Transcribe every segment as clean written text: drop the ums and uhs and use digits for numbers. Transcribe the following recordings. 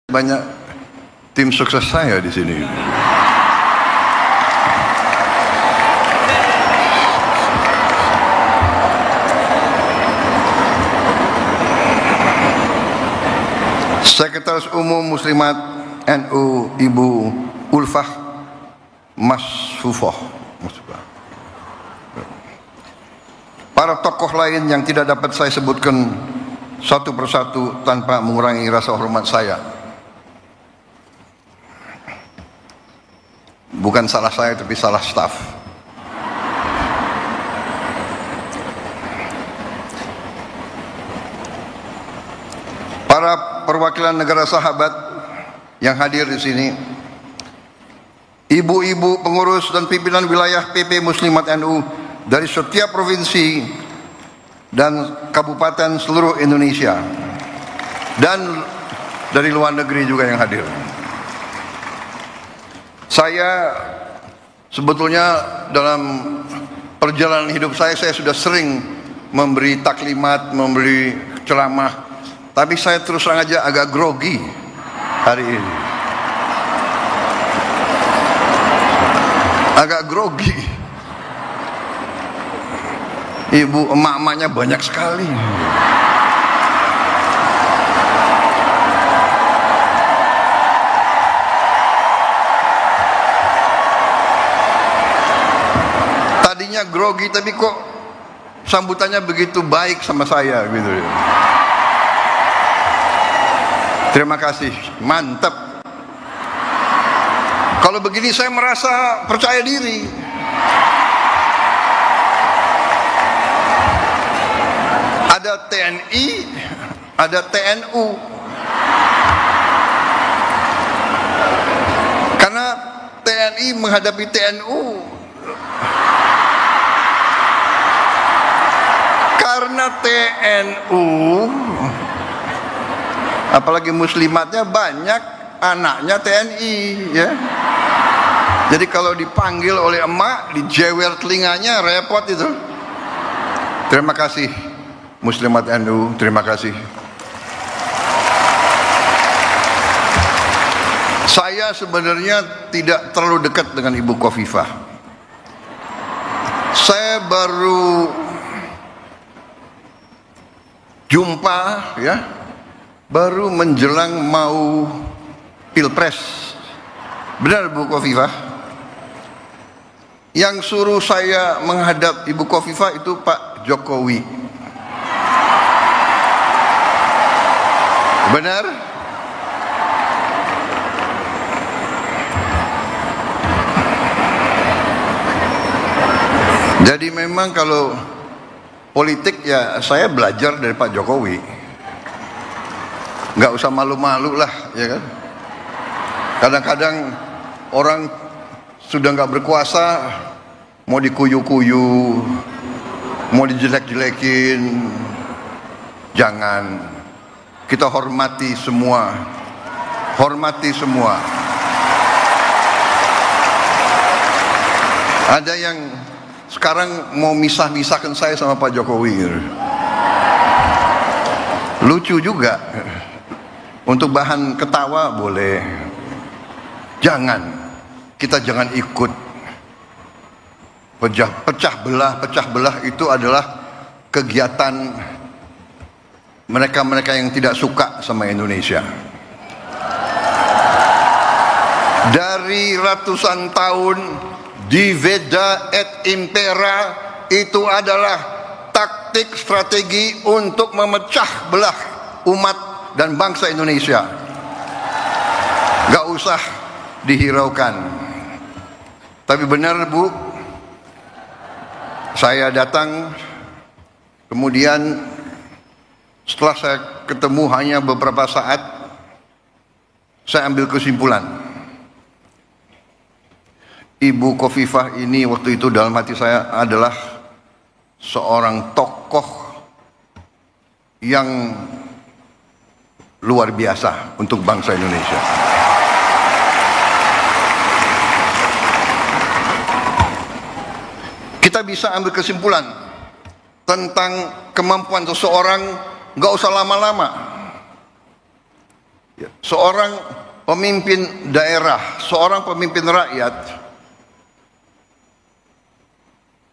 Banyak tim sukses saya di sini. Sekretaris Umum Muslimat NU Ibu Ulfah Masfufoh. Para tokoh lain yang tidak dapat saya sebutkan satu persatu tanpa mengurangi rasa hormat saya. Bukan salah saya, tapi salah staf. Para perwakilan negara sahabat yang hadir di sini, ibu-ibu pengurus dan pimpinan wilayah PP Muslimat NU dari setiap provinsi dan kabupaten seluruh Indonesia, dan dari luar negeri juga yang hadir. Saya sebetulnya dalam perjalanan hidup saya sudah sering memberi taklimat, memberi ceramah, tapi saya terus terang aja agak grogi hari ini. Agak grogi. Ibu emak-emaknya banyak sekali. Grogi, tapi kok sambutannya begitu baik sama saya gitu. Terima kasih, mantap. Kalau begini saya merasa percaya diri. Ada TNI, ada TNU. Karena TNI menghadapi TNU, karena TNU, apalagi muslimatnya banyak anaknya TNI, ya. Jadi kalau dipanggil oleh emak, dijewer telinganya, repot itu. Terima kasih muslimat NU, terima kasih. Saya sebenarnya tidak terlalu dekat dengan Ibu Khofifah. Saya baru jumpa, ya, baru menjelang mau pilpres. Benar Bu Khofifah? Yang suruh saya menghadap Ibu Khofifah itu Pak Jokowi. Benar? Jadi memang kalau politik ya saya belajar dari Pak Jokowi. Nggak usah malu-malu lah, ya kan. Kadang-kadang orang sudah nggak berkuasa, mau dikuyu-kuyu, mau dijelek-jelekin. Jangan. Kita hormati semua. Hormati semua. Ada yang sekarang mau misah-misahkan saya sama Pak Jokowi. Lucu juga. Untuk bahan ketawa boleh. Jangan. Kita jangan ikut pecah belah itu adalah kegiatan mereka-mereka yang tidak suka sama Indonesia. Dari ratusan tahun, diveda et impera itu adalah taktik strategi untuk memecah belah umat dan bangsa Indonesia. Gak usah dihiraukan. Tapi benar Bu, saya datang, kemudian setelah saya ketemu hanya beberapa saat, saya ambil kesimpulan. Ibu Khofifah ini waktu itu dalam hati saya adalah seorang tokoh yang luar biasa untuk bangsa Indonesia. Kita bisa ambil kesimpulan tentang kemampuan seseorang, nggak usah lama-lama. Ya, seorang pemimpin daerah, seorang pemimpin rakyat,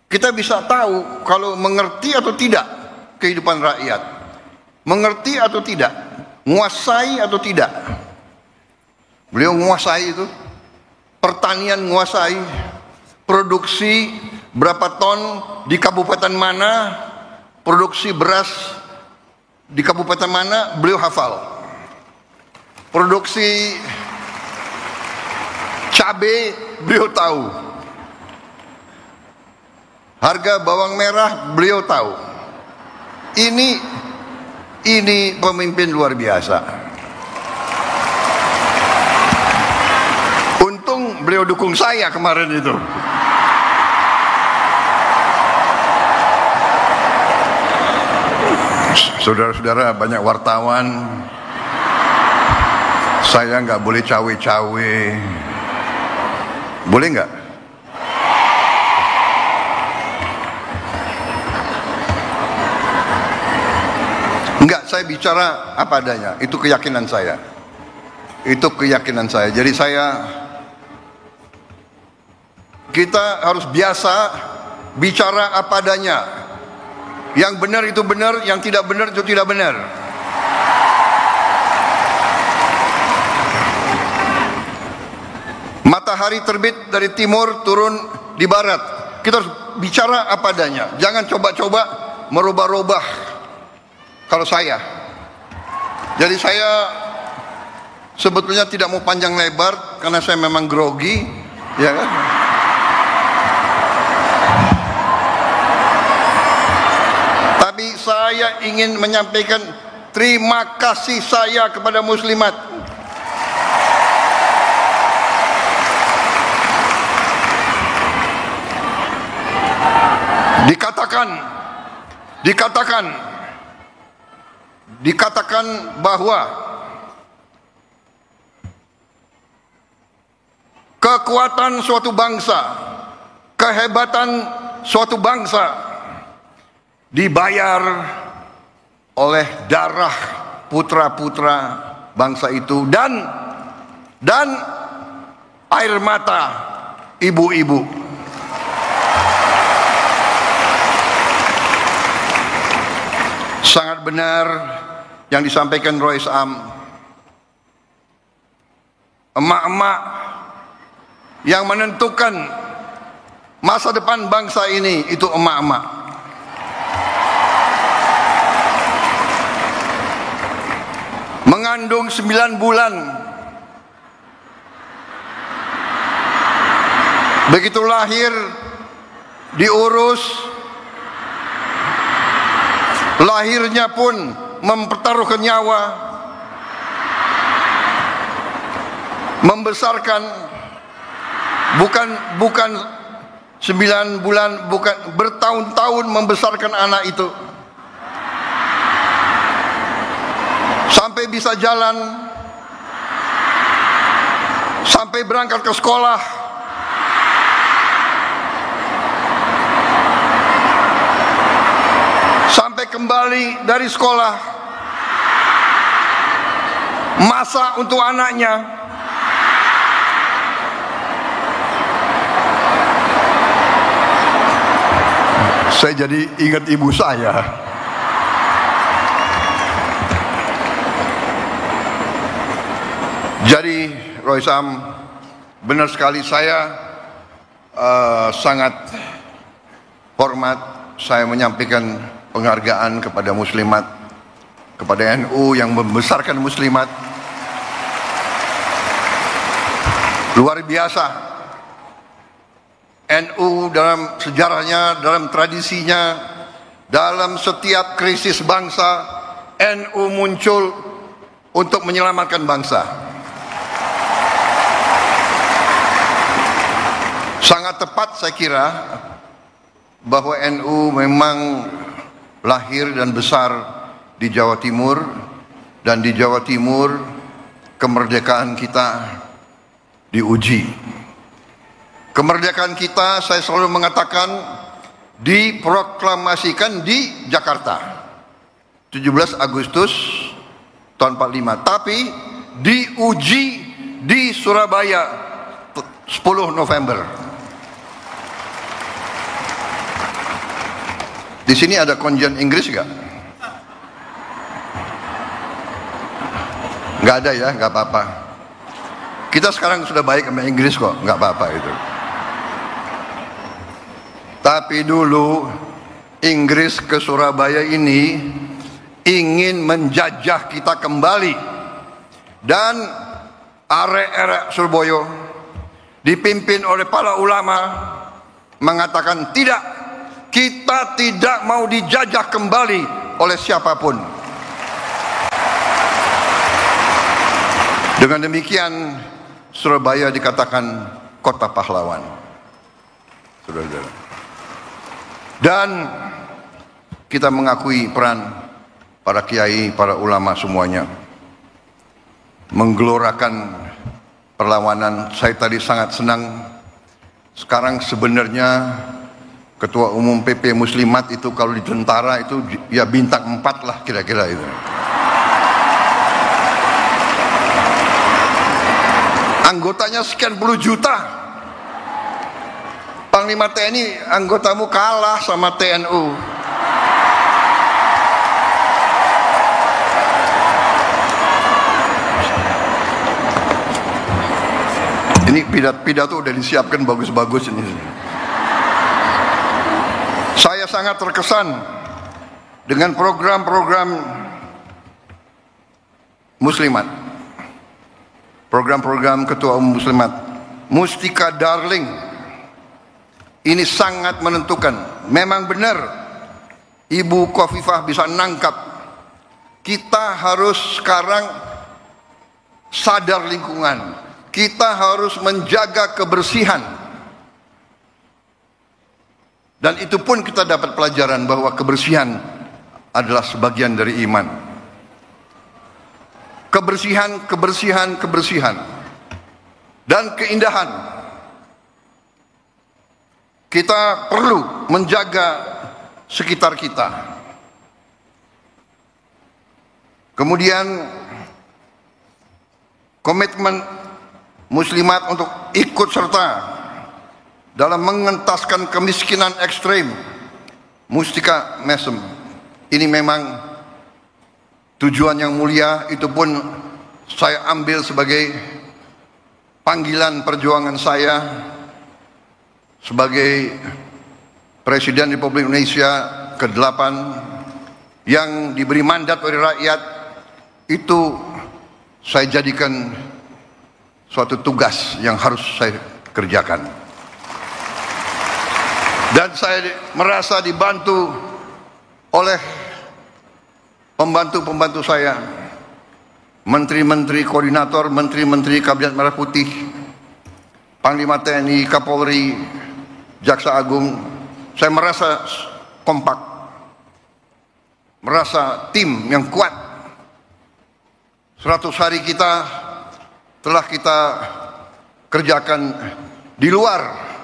kita bisa tahu kalau mengerti atau tidak kehidupan rakyat, mengerti atau tidak, menguasai atau tidak. Beliau menguasai itu, pertanian menguasai, produksi berapa ton di kabupaten mana, produksi beras di kabupaten mana, beliau hafal. Produksi cabai beliau tahu. Harga bawang merah beliau tahu. Ini pemimpin luar biasa. Untung beliau dukung saya kemarin itu. Saudara-saudara, banyak wartawan. Saya nggak boleh cawe-cawe. Boleh nggak? Enggak, saya bicara apa adanya. Itu keyakinan saya. Itu keyakinan saya. Jadi kita harus biasa bicara apa adanya. Yang benar itu benar, yang tidak benar itu tidak benar. Matahari terbit dari timur, turun di barat. Kita harus bicara apa adanya. Jangan coba-coba merubah-rubah. Kalau saya, jadi saya sebetulnya tidak mau panjang lebar karena saya memang grogi, ya kan? Tapi saya ingin menyampaikan terima kasih saya kepada muslimat. Dikatakan bahwa kekuatan suatu bangsa, kehebatan suatu bangsa dibayar oleh darah putra-putra bangsa itu dan air mata ibu-ibu. Sangat benar yang disampaikan Rois Am. Emak-emak yang menentukan masa depan bangsa ini itu emak-emak. Mengandung 9 bulan. Begitu lahir diurus. Lahirnya pun mempertaruhkan nyawa, membesarkan bukan 9 bulan, bukan bertahun-tahun membesarkan anak itu sampai bisa jalan, sampai berangkat ke sekolah. Sampai kembali dari sekolah, masak untuk anaknya. Saya jadi ingat ibu saya. Jadi Rois Am, benar sekali, saya sangat hormat, saya menyampaikan penghargaan kepada muslimat, kepada NU yang membesarkan muslimat. Luar biasa. NU dalam sejarahnya, dalam tradisinya, dalam setiap krisis bangsa, NU muncul untuk menyelamatkan bangsa. Sangat tepat saya kira bahwa NU memang lahir dan besar di Jawa Timur, dan di Jawa Timur kemerdekaan kita diuji. Kemerdekaan kita, saya selalu mengatakan, diproklamasikan di Jakarta 17 Agustus tahun 45. Tapi diuji di Surabaya 10 November. Di sini ada konjen Inggris nggak? Nggak ada ya, nggak apa-apa. Kita sekarang sudah baik sama Inggris kok, nggak apa-apa itu. Tapi dulu Inggris ke Surabaya ini ingin menjajah kita kembali, dan arek-arek Surabaya dipimpin oleh para ulama mengatakan tidak, kita tidak mau dijajah kembali oleh siapapun. Dengan demikian Surabaya dikatakan kota pahlawan, saudara-saudara. Dan kita mengakui peran para kiai, para ulama semuanya menggelorakan perlawanan. Saya tadi sangat senang. Sekarang sebenarnya Ketua Umum PP Muslimat itu kalau di tentara itu ya bintang 4 lah kira-kira itu. Anggotanya sekian puluh juta. Panglima TNI anggotamu kalah sama TNU. Ini pidato udah disiapkan bagus-bagus ini. Saya sangat terkesan dengan program-program Muslimat, program-program Ketua Umum Muslimat. Mustika Darling ini sangat menentukan. Memang benar Ibu Khofifah bisa nangkap, kita harus sekarang sadar lingkungan, kita harus menjaga kebersihan. Dan itu pun kita dapat pelajaran bahwa kebersihan adalah sebagian dari iman. Kebersihan, kebersihan, kebersihan. Dan keindahan. Kita perlu menjaga sekitar kita. Kemudian komitmen Muslimat untuk ikut serta dalam mengentaskan kemiskinan ekstrem, Mustika Mesem. Ini memang tujuan yang mulia, itu pun saya ambil sebagai panggilan perjuangan saya sebagai Presiden Republik Indonesia ke-8 yang diberi mandat oleh rakyat. Itu saya jadikan suatu tugas yang harus saya kerjakan. Dan saya merasa dibantu oleh pembantu-pembantu saya, menteri-menteri koordinator, menteri-menteri Kabinet Merah Putih, Panglima TNI, Kapolri, Jaksa Agung. Saya merasa kompak, merasa tim yang kuat. 100 hari kita telah kita kerjakan di luar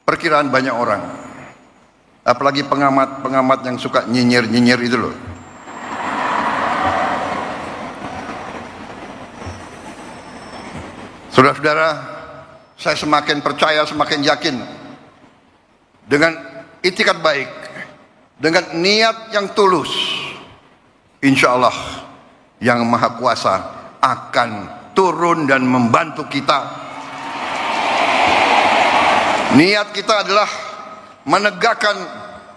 perkiraan banyak orang, apalagi pengamat-pengamat yang suka nyinyir-nyinyir itu loh. Saudara-saudara, saya semakin percaya, semakin yakin dengan itikat baik, dengan niat yang tulus, insya Allah Yang Maha Kuasa akan turun dan membantu kita. Niat kita adalah menegakkan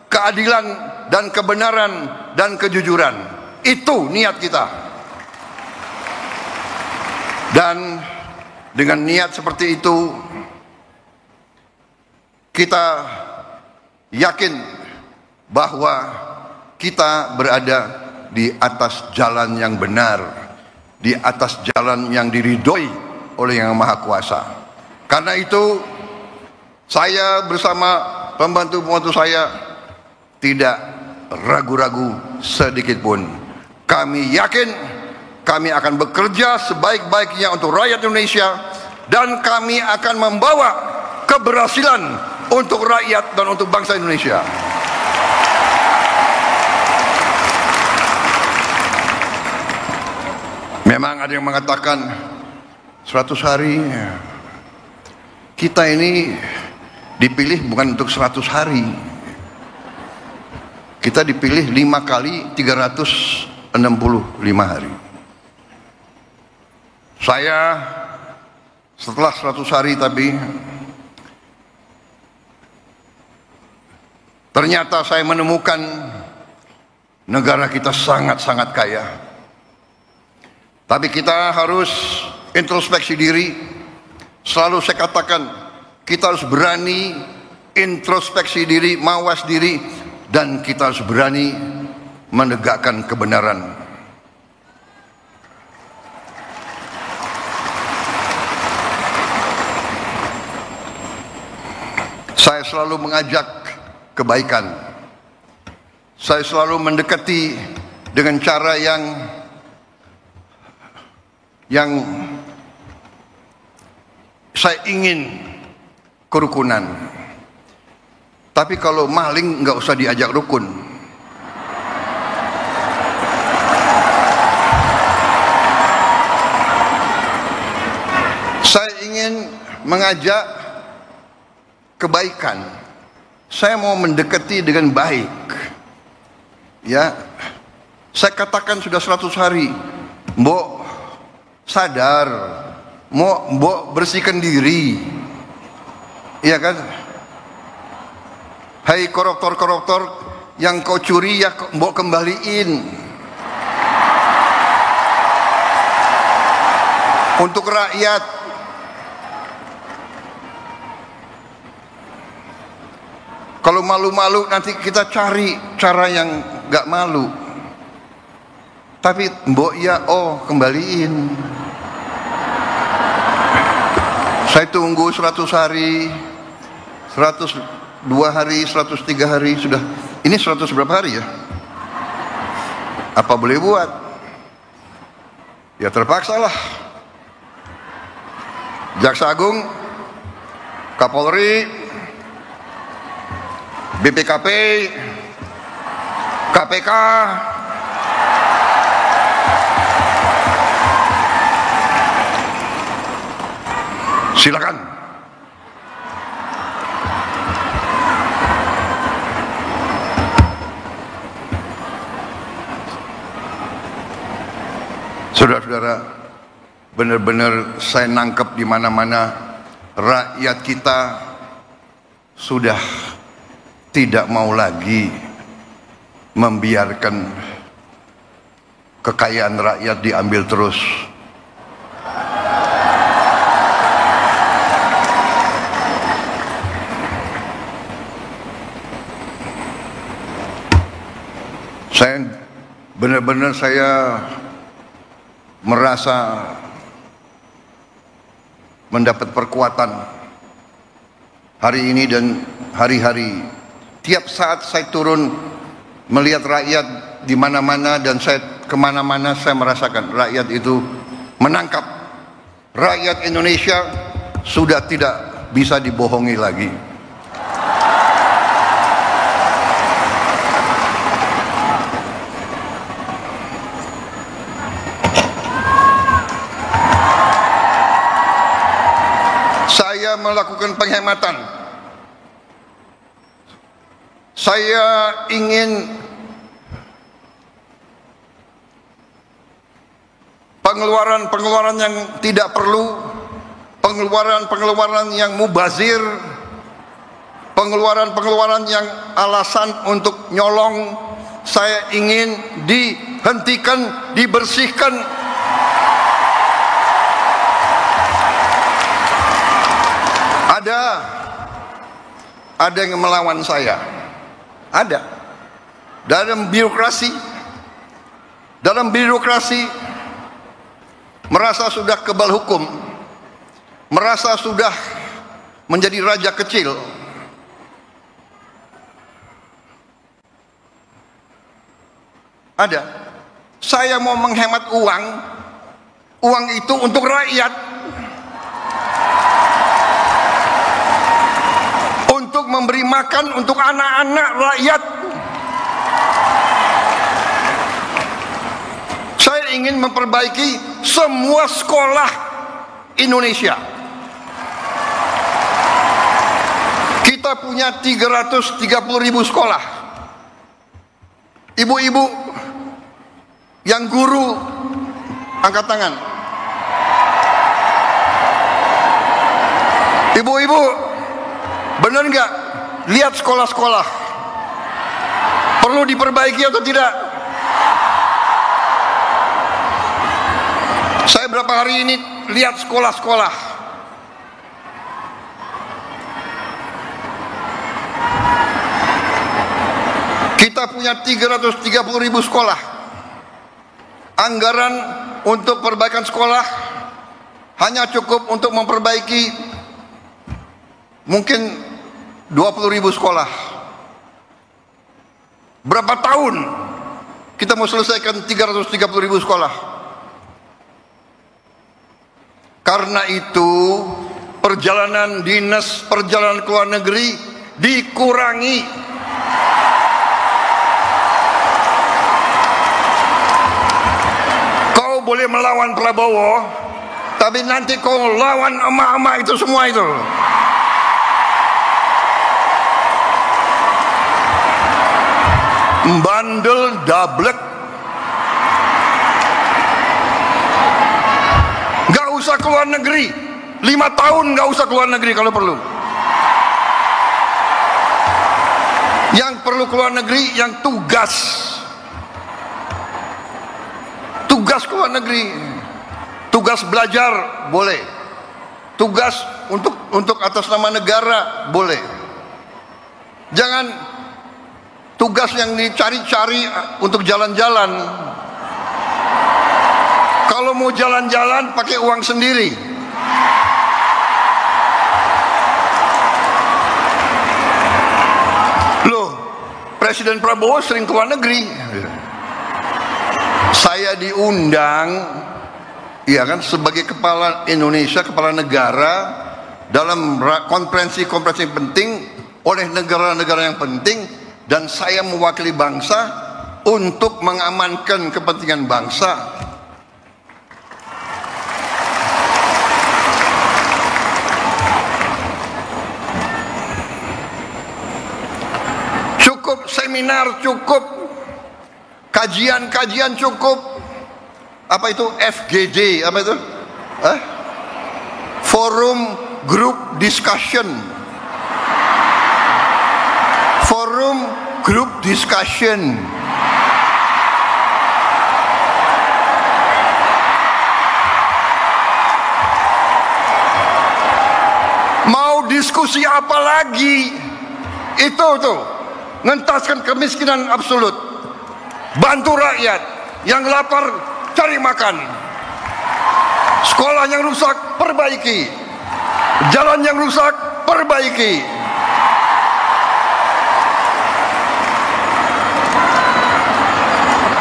keadilan dan kebenaran dan kejujuran. Itu niat kita. Dan dengan niat seperti itu, kita yakin bahwa kita berada di atas jalan yang benar, di atas jalan yang diridhoi oleh Yang Maha Kuasa. Karena itu saya bersama pembantu-pembantu saya tidak ragu-ragu sedikit pun. Kami yakin kami akan bekerja sebaik-baiknya untuk rakyat Indonesia, dan kami akan membawa keberhasilan untuk rakyat dan untuk bangsa Indonesia. Memang ada yang mengatakan 100 hari. Kita ini dipilih bukan untuk 100 hari. Kita dipilih 5 kali 365 hari. Saya setelah 100 hari tapi ternyata saya menemukan negara kita sangat-sangat kaya. Tapi kita harus introspeksi diri. Selalu saya katakan, kita harus berani introspeksi diri, mawas diri, dan kita harus berani menegakkan kebenaran. Saya selalu mengajak kebaikan. Saya selalu mendekati dengan cara yang saya ingin kerukunan. Tapi kalau maling nggak usah diajak rukun. Saya ingin mengajak kebaikan. Saya mau mendekati dengan baik. Ya, saya katakan sudah 100 hari. Mbok sadar, mbok bersihkan diri. Iya kan? Hai koruptor-koruptor yang kau curi ya mbok kembaliin. Untuk rakyat. Kalau malu-malu nanti kita cari cara yang gak malu. Tapi mbok ya kembaliin. Saya tunggu 100 hari, 102 hari, 103 hari sudah. Ini 100 berapa hari ya? Apa boleh buat? Ya terpaksa lah. Jaksa Agung, Kapolri, BPKP, KPK, silakan. Saudara-saudara, benar-benar saya nangkep di mana-mana rakyat kita sudah tidak mau lagi membiarkan kekayaan rakyat diambil terus. Saya benar-benar merasa mendapat perkuatan hari ini dan hari-hari. Tiap saat saya turun melihat rakyat di mana-mana dan saya kemana-mana saya merasakan rakyat itu menangkap. Rakyat Indonesia sudah tidak bisa dibohongi lagi. Saya melakukan penghematan. Saya ingin pengeluaran-pengeluaran yang tidak perlu, pengeluaran-pengeluaran yang mubazir, pengeluaran-pengeluaran yang alasan untuk nyolong, saya ingin dihentikan, dibersihkan. Ada yang melawan saya. Ada. Dalam birokrasi merasa sudah kebal hukum, merasa sudah menjadi raja kecil. Ada. Saya mau menghemat uang itu untuk rakyat, untuk memberi makan untuk anak-anak rakyat. Saya ingin memperbaiki semua sekolah Indonesia. Kita punya 330.000 sekolah. Ibu-ibu yang guru, angkat tangan. Ibu-ibu, benar nggak? Lihat sekolah-sekolah, perlu diperbaiki atau tidak? Saya berapa hari ini lihat sekolah-sekolah. Kita punya 330.000 sekolah. Anggaran untuk perbaikan sekolah hanya cukup untuk memperbaiki mungkin 20.000 sekolah. Berapa tahun kita mau selesaikan 330.000 sekolah? Karena itu perjalanan dinas, perjalanan ke luar negeri dikurangi. Kau boleh melawan Prabowo, tapi nanti kau lawan emak-emak itu semua itu. Bandel dablek. Gak usah keluar negeri, 5 tahun gak usah keluar negeri kalau perlu. Yang perlu keluar negeri yang tugas keluar negeri. Tugas belajar boleh, tugas untuk atas nama negara boleh. Jangan tugas yang dicari-cari untuk jalan-jalan. Kalau mau jalan-jalan pakai uang sendiri. Loh, Presiden Prabowo sering keluar negeri. Saya diundang, ya kan, sebagai kepala Indonesia, kepala negara, dalam konferensi-konferensi penting oleh negara-negara yang penting, dan saya mewakili bangsa untuk mengamankan kepentingan bangsa. Cukup seminar, cukup kajian-kajian, cukup apa itu FGD, apa itu? Forum Group Discussion. Forum Group Discussion. Mau diskusi apa lagi? Itu tuh, ngentaskan kemiskinan absolut. Bantu rakyat yang lapar cari makan. Sekolah yang rusak perbaiki. Jalan yang rusak perbaiki.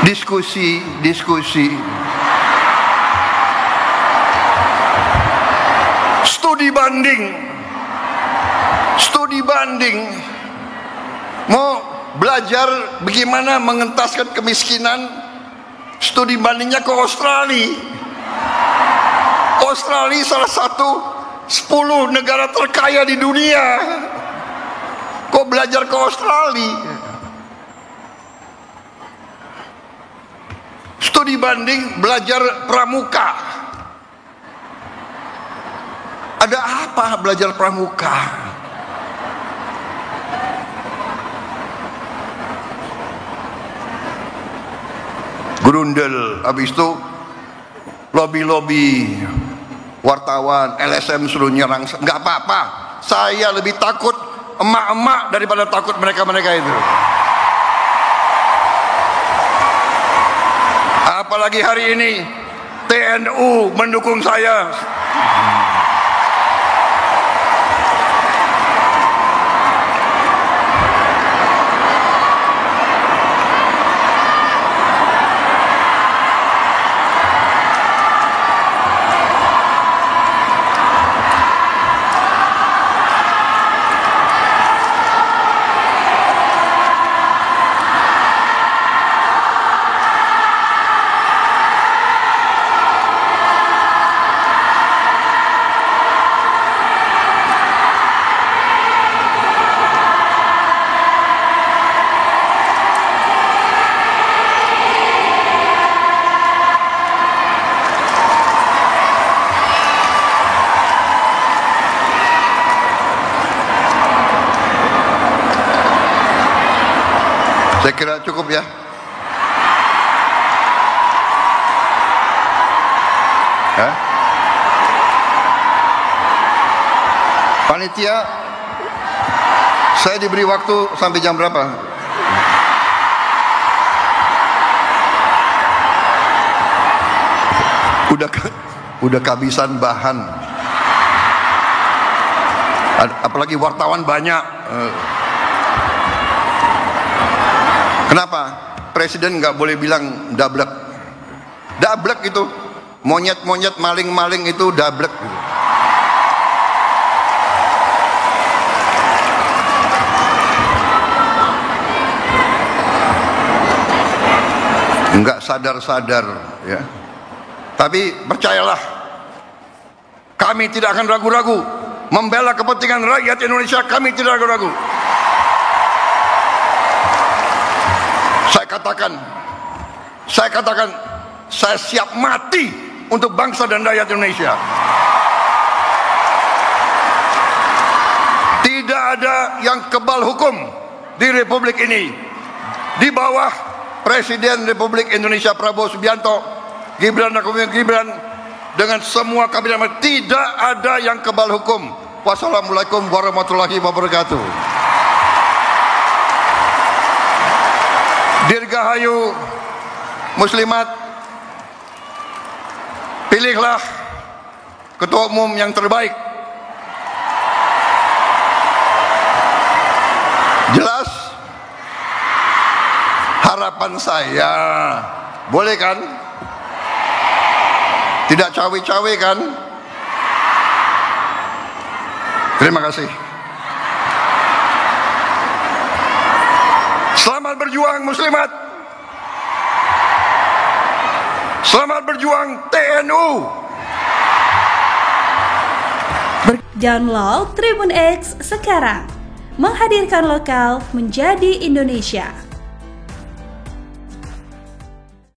Diskusi. Studi banding. Mau belajar bagaimana mengentaskan kemiskinan, studi bandingnya ke Australia. Australia salah satu 10 negara terkaya di dunia. Kok belajar ke Australia? Studi banding, belajar pramuka. Ada apa belajar pramuka? Grundel, habis itu lobby wartawan, LSM suruh nyerang. Nggak apa-apa, saya lebih takut emak-emak daripada takut mereka-mereka itu. Apalagi hari ini TNU mendukung saya. Saya kira cukup ya. Panitia, saya diberi waktu sampai jam berapa? Udah kehabisan bahan. Apalagi wartawan banyak. Kenapa? Presiden nggak boleh bilang dablek. Dablek itu monyet-monyet, maling-maling itu dablek. Enggak sadar-sadar ya. Tapi percayalah, kami tidak akan ragu-ragu membela kepentingan rakyat Indonesia. Kami tidak ragu-ragu. Saya katakan, saya siap mati untuk bangsa dan rakyat Indonesia. Tidak ada yang kebal hukum di Republik ini. Di bawah Presiden Republik Indonesia Prabowo Subianto, Gibran Raka Buming Gibran, dengan semua kabinet, tidak ada yang kebal hukum. Wassalamualaikum warahmatullahi wabarakatuh. Dirgahayu muslimat, pilihlah ketua umum yang terbaik. Jelas? Harapan saya, boleh kan? Tidak cawe-cawe kan? Terima kasih. Selamat berjuang muslimat. Selamat berjuang TNU. Download Tribun X sekarang. Menghadirkan lokal menjadi Indonesia.